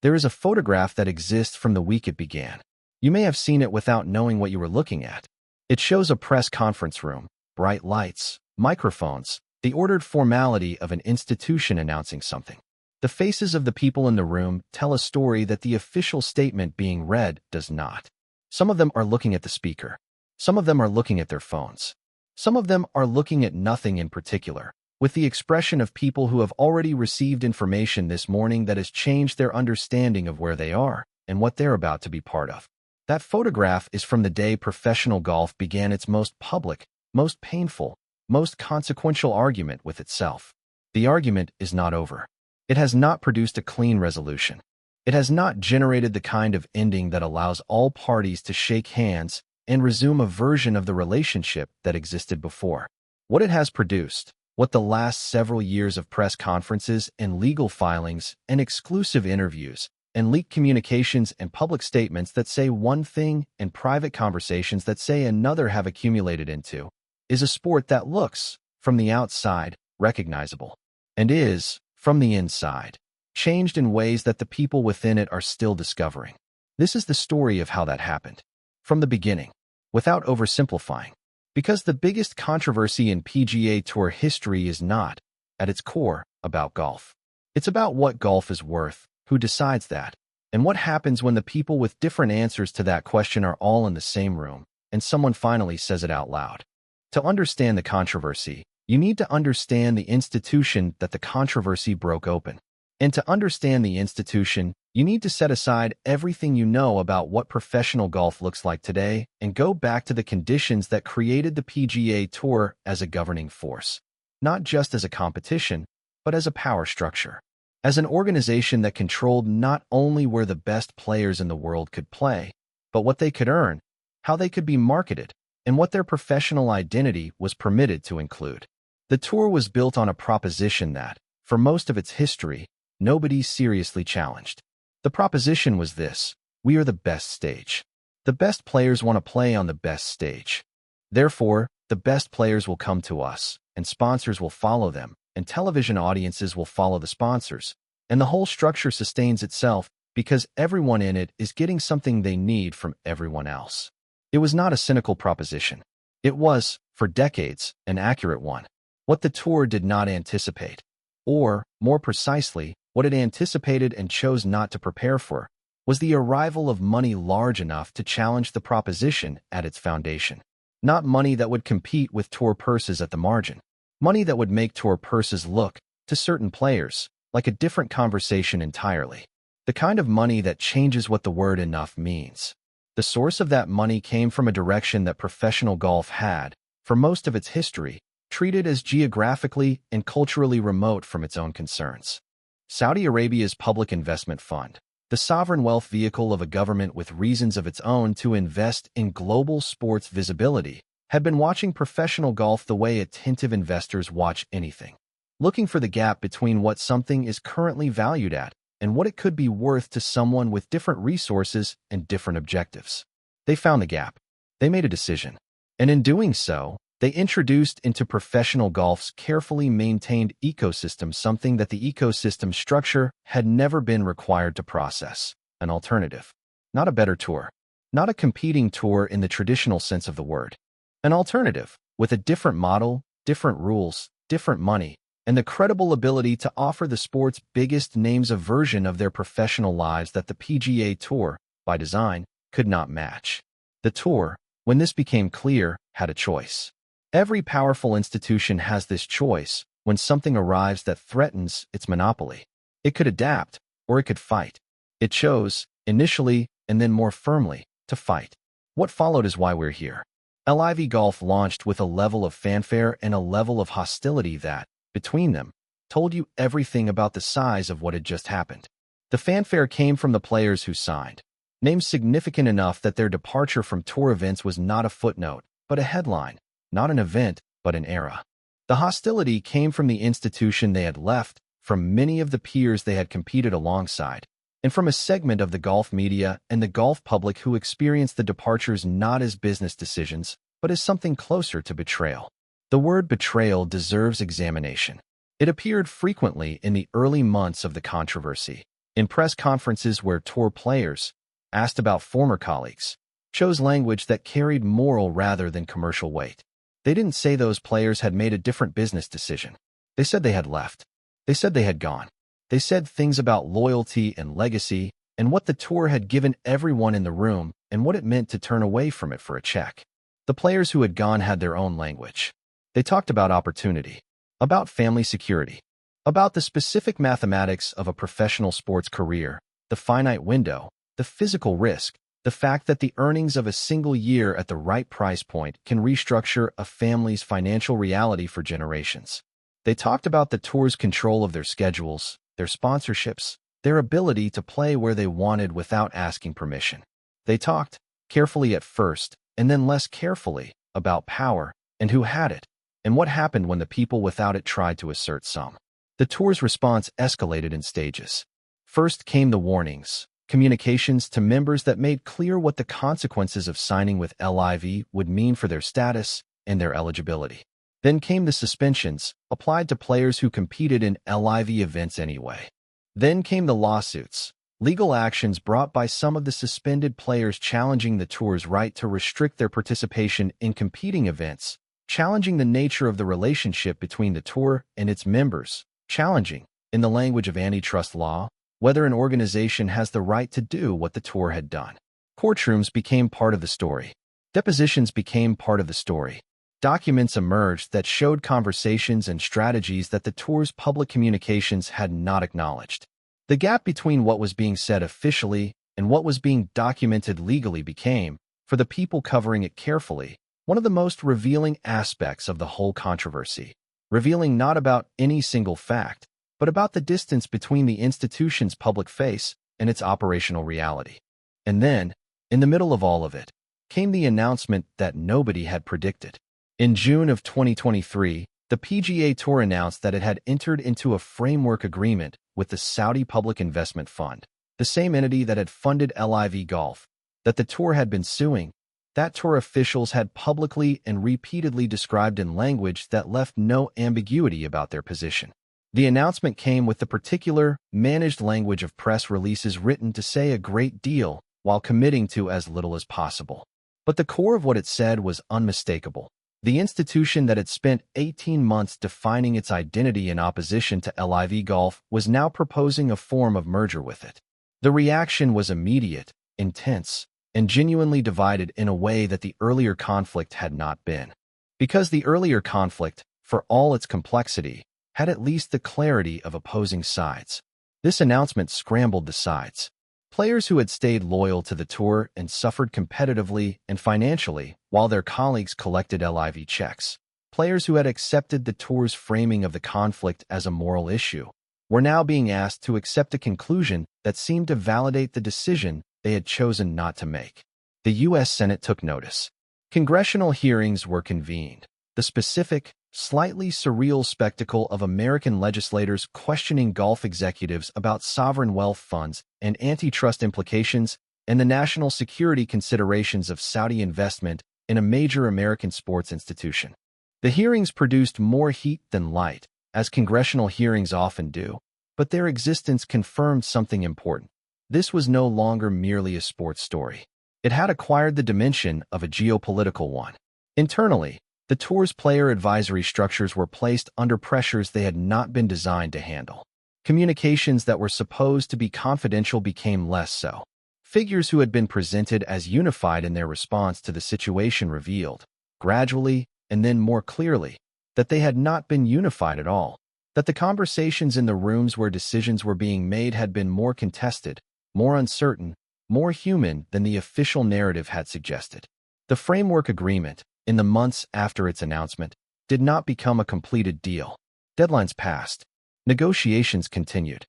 There is a photograph that exists from the week it began. You may have seen it without knowing what you were looking at. It shows a press conference room, bright lights, microphones, the ordered formality of an institution announcing something. The faces of the people in the room tell a story that the official statement being read does not. Some of them are looking at the speaker. Some of them are looking at their phones. Some of them are looking at nothing in particular, with the expression of people who have already received information this morning that has changed their understanding of where they are and what they're about to be part of. That photograph is from the day professional golf began its most public, most painful, most consequential argument with itself. The argument is not over. It has not produced a clean resolution. It has not generated the kind of ending that allows all parties to shake hands and resume a version of the relationship that existed before. What it has produced, what the last several years of press conferences and legal filings and exclusive interviews and leaked communications and public statements that say one thing and private conversations that say another have accumulated into, is a sport that looks, from the outside, recognizable, and is, from the inside, changed in ways that the people within it are still discovering. This is the story of how that happened. From the beginning, without oversimplifying, because the biggest controversy in PGA Tour history is not, at its core, about golf. It's about what golf is worth, who decides that, and what happens when the people with different answers to that question are all in the same room, and someone finally says it out loud. To understand the controversy, you need to understand the institution that the controversy broke open. And to understand the institution, you need to set aside everything you know about what professional golf looks like today and go back to the conditions that created the PGA Tour as a governing force. Not just as a competition, but as a power structure. As an organization that controlled not only where the best players in the world could play, but what they could earn, how they could be marketed, and what their professional identity was permitted to include. The tour was built on a proposition that, for most of its history, nobody seriously challenged. The proposition was this: we are the best stage. The best players want to play on the best stage. Therefore, the best players will come to us, and sponsors will follow them, and television audiences will follow the sponsors, and the whole structure sustains itself because everyone in it is getting something they need from everyone else. It was not a cynical proposition. It was, for decades, an accurate one. What the tour did not anticipate, or, more precisely, what it anticipated and chose not to prepare for, was the arrival of money large enough to challenge the proposition at its foundation. Not money that would compete with tour purses at the margin. Money that would make tour purses look, to certain players, like a different conversation entirely. The kind of money that changes what the word enough means. The source of that money came from a direction that professional golf had, for most of its history, treated as geographically and culturally remote from its own concerns. Saudi Arabia's public investment fund, the sovereign wealth vehicle of a government with reasons of its own to invest in global sports visibility, had been watching professional golf the way attentive investors watch anything, looking for the gap between what something is currently valued at and what it could be worth to someone with different resources and different objectives. They found the gap. They made a decision. And in doing so, they introduced into professional golf's carefully maintained ecosystem something that the ecosystem structure had never been required to process: an alternative. Not a better tour. Not a competing tour in the traditional sense of the word. An alternative, with a different model, different rules, different money, and the credible ability to offer the sport's biggest names a version of their professional lives that the PGA Tour, by design, could not match. The tour, when this became clear, had a choice. Every powerful institution has this choice when something arrives that threatens its monopoly. It could adapt, or it could fight. It chose, initially, and then more firmly, to fight. What followed is why we're here. LIV Golf launched with a level of fanfare and a level of hostility that, between them, told you everything about the size of what had just happened. The fanfare came from the players who signed, names significant enough that their departure from tour events was not a footnote, but a headline. Not an event, but an era. The hostility came from the institution they had left, from many of the peers they had competed alongside, and from a segment of the golf media and the golf public who experienced the departures not as business decisions, but as something closer to betrayal. The word betrayal deserves examination. It appeared frequently in the early months of the controversy. In press conferences where tour players, asked about former colleagues, chose language that carried moral rather than commercial weight. They didn't say those players had made a different business decision. They said they had left. They said they had gone. They said things about loyalty and legacy and what the tour had given everyone in the room and what it meant to turn away from it for a check. The players who had gone had their own language. They talked about opportunity, about family security, about the specific mathematics of a professional sports career, the finite window, the physical risk, the fact that the earnings of a single year at the right price point can restructure a family's financial reality for generations. They talked about the tour's control of their schedules, their sponsorships, their ability to play where they wanted without asking permission. They talked, carefully at first, and then less carefully, about power and who had it, and what happened when the people without it tried to assert some. The tour's response escalated in stages. First came the warnings, communications to members that made clear what the consequences of signing with LIV would mean for their status and their eligibility. Then came the suspensions, applied to players who competed in LIV events anyway. Then came the lawsuits, legal actions brought by some of the suspended players challenging the tour's right to restrict their participation in competing events, challenging the nature of the relationship between the tour and its members, challenging, in the language of antitrust law, whether an organization has the right to do what the tour had done. Courtrooms became part of the story. Depositions became part of the story. Documents emerged that showed conversations and strategies that the tour's public communications had not acknowledged. The gap between what was being said officially and what was being documented legally became, for the people covering it carefully, one of the most revealing aspects of the whole controversy, revealing not about any single fact, but about the distance between the institution's public face and its operational reality. And then, in the middle of all of it, came the announcement that nobody had predicted. In June of 2023, the PGA Tour announced that it had entered into a framework agreement with the Saudi Public Investment Fund, the same entity that had funded LIV Golf, that the tour had been suing. That tour officials had publicly and repeatedly described in language that left no ambiguity about their position. The announcement came with the particular, managed language of press releases written to say a great deal while committing to as little as possible. But the core of what it said was unmistakable. The institution that had spent 18 months defining its identity in opposition to LIV Golf was now proposing a form of merger with it. The reaction was immediate, intense, and genuinely divided in a way that the earlier conflict had not been. Because the earlier conflict, for all its complexity, had at least the clarity of opposing sides. This announcement scrambled the sides. Players who had stayed loyal to the tour and suffered competitively and financially while their colleagues collected LIV checks. Players who had accepted the tour's framing of the conflict as a moral issue were now being asked to accept a conclusion that seemed to validate the decision they had chosen not to make. The U.S. Senate took notice. Congressional hearings were convened. The specific, slightly surreal spectacle of American legislators questioning golf executives about sovereign wealth funds and antitrust implications and the national security considerations of Saudi investment in a major American sports institution. The hearings produced more heat than light, as congressional hearings often do, but their existence confirmed something important. This was no longer merely a sports story. It had acquired the dimension of a geopolitical one. Internally, the tour's player advisory structures were placed under pressures they had not been designed to handle. Communications that were supposed to be confidential became less so. Figures who had been presented as unified in their response to the situation revealed, gradually and then more clearly, that they had not been unified at all, that the conversations in the rooms where decisions were being made had been more contested, more uncertain, more human than the official narrative had suggested. The framework agreement, in the months after its announcement, did not become a completed deal. Deadlines passed. Negotiations continued.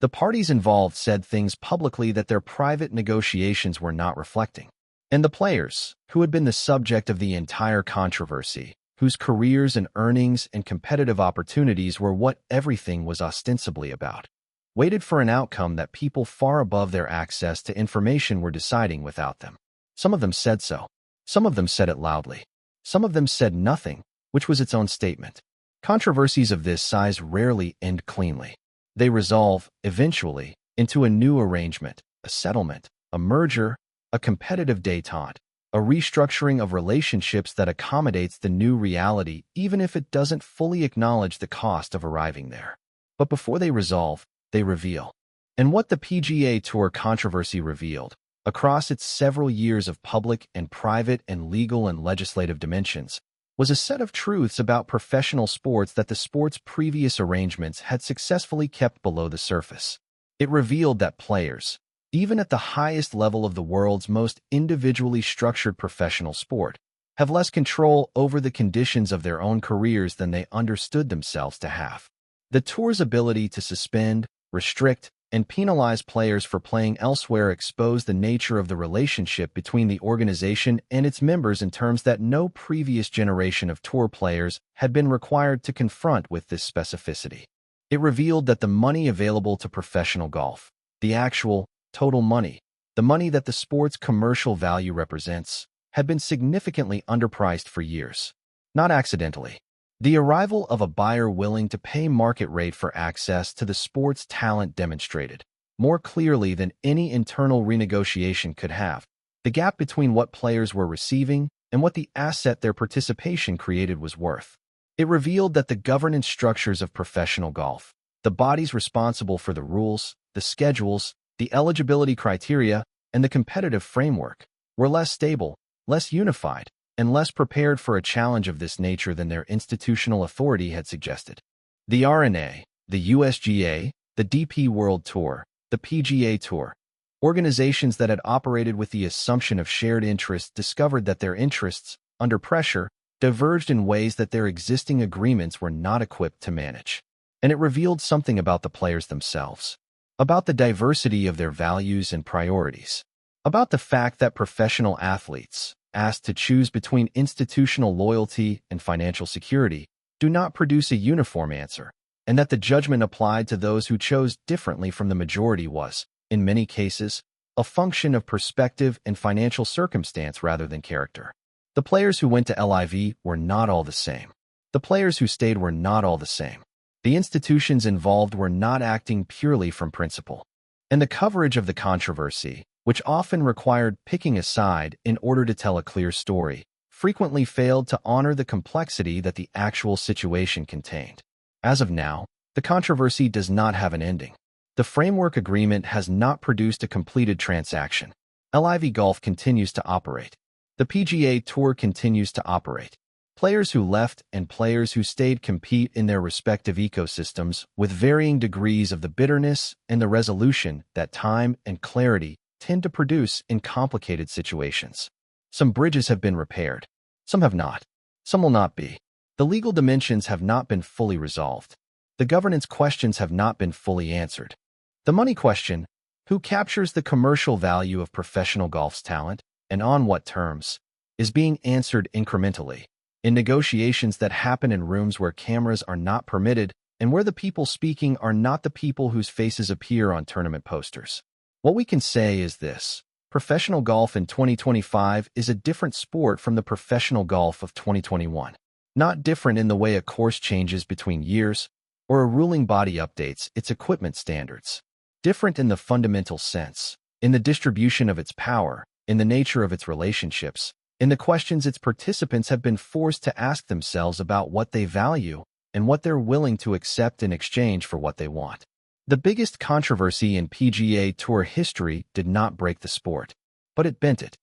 The parties involved said things publicly that their private negotiations were not reflecting. And the players, who had been the subject of the entire controversy, whose careers and earnings and competitive opportunities were what everything was ostensibly about, waited for an outcome that people far above their access to information were deciding without them. Some of them said so. Some of them said it loudly. Some of them said nothing, which was its own statement. Controversies of this size rarely end cleanly. They resolve, eventually, into a new arrangement, a settlement, a merger, a competitive détente, a restructuring of relationships that accommodates the new reality even if it doesn't fully acknowledge the cost of arriving there. But before they resolve, they reveal. And what the PGA Tour controversy revealed, across its several years of public and private and legal and legislative dimensions, was a set of truths about professional sports that the sport's previous arrangements had successfully kept below the surface. It revealed that players, even at the highest level of the world's most individually structured professional sport, have less control over the conditions of their own careers than they understood themselves to have. The tour's ability to suspend, restrict, and penalize players for playing elsewhere exposed the nature of the relationship between the organization and its members in terms that no previous generation of tour players had been required to confront with this specificity. It revealed that the money available to professional golf, the actual, total money, the money that the sport's commercial value represents, had been significantly underpriced for years. Not accidentally. The arrival of a buyer willing to pay market rate for access to the sport's talent demonstrated, more clearly than any internal renegotiation could have, the gap between what players were receiving and what the asset their participation created was worth. It revealed that the governance structures of professional golf, the bodies responsible for the rules, the schedules, the eligibility criteria, and the competitive framework, were less stable, less unified, and less prepared for a challenge of this nature than their institutional authority had suggested. The R&A, the USGA, the DP World Tour, the PGA Tour, organizations that had operated with the assumption of shared interests discovered that their interests, under pressure, diverged in ways that their existing agreements were not equipped to manage. And it revealed something about the players themselves, about the diversity of their values and priorities, about the fact that professional athletes, asked to choose between institutional loyalty and financial security, do not produce a uniform answer, and that the judgment applied to those who chose differently from the majority was, in many cases, a function of perspective and financial circumstance rather than character. The players who went to LIV were not all the same. The players who stayed were not all the same. The institutions involved were not acting purely from principle. And the coverage of the controversy, which often required picking a side in order to tell a clear story, frequently failed to honor the complexity that the actual situation contained. As of now, the controversy does not have an ending. The framework agreement has not produced a completed transaction. LIV Golf continues to operate. The PGA Tour continues to operate. Players who left and players who stayed compete in their respective ecosystems with varying degrees of the bitterness and the resolution that time and clarity tend to produce in complicated situations. Some bridges have been repaired. Some have not. Some will not be. The legal dimensions have not been fully resolved. The governance questions have not been fully answered. The money question, who captures the commercial value of professional golf's talent, and on what terms, is being answered incrementally, in negotiations that happen in rooms where cameras are not permitted and where the people speaking are not the people whose faces appear on tournament posters. What we can say is this: professional golf in 2025 is a different sport from the professional golf of 2021. Not different in the way a course changes between years or a ruling body updates its equipment standards. Different in the fundamental sense, in the distribution of its power, in the nature of its relationships, in the questions its participants have been forced to ask themselves about what they value and what they're willing to accept in exchange for what they want. The biggest controversy in PGA Tour history did not break the sport, but it bent it.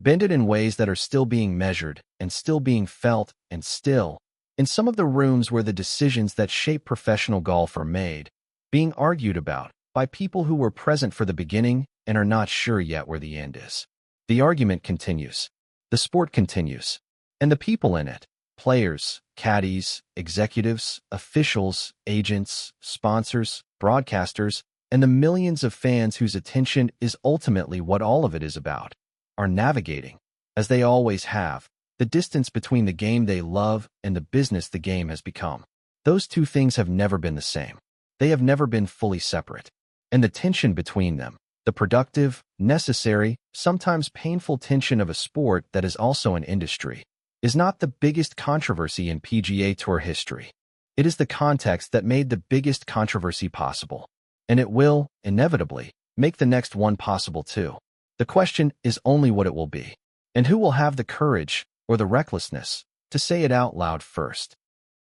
Bent it in ways that are still being measured and still being felt and still, in some of the rooms where the decisions that shape professional golf are made, being argued about by people who were present for the beginning and are not sure yet where the end is. The argument continues. The sport continues. And the people in it, players, caddies, executives, officials, agents, sponsors, broadcasters, and the millions of fans whose attention is ultimately what all of it is about, are navigating, as they always have, the distance between the game they love and the business the game has become. Those two things have never been the same. They have never been fully separate. And the tension between them, the productive, necessary, sometimes painful tension of a sport that is also an industry, is not the biggest controversy in PGA Tour history. It is the context that made the biggest controversy possible. and it will, inevitably, make the next one possible too. The question is only what it will be, and who will have the courage or the recklessness to say it out loud first.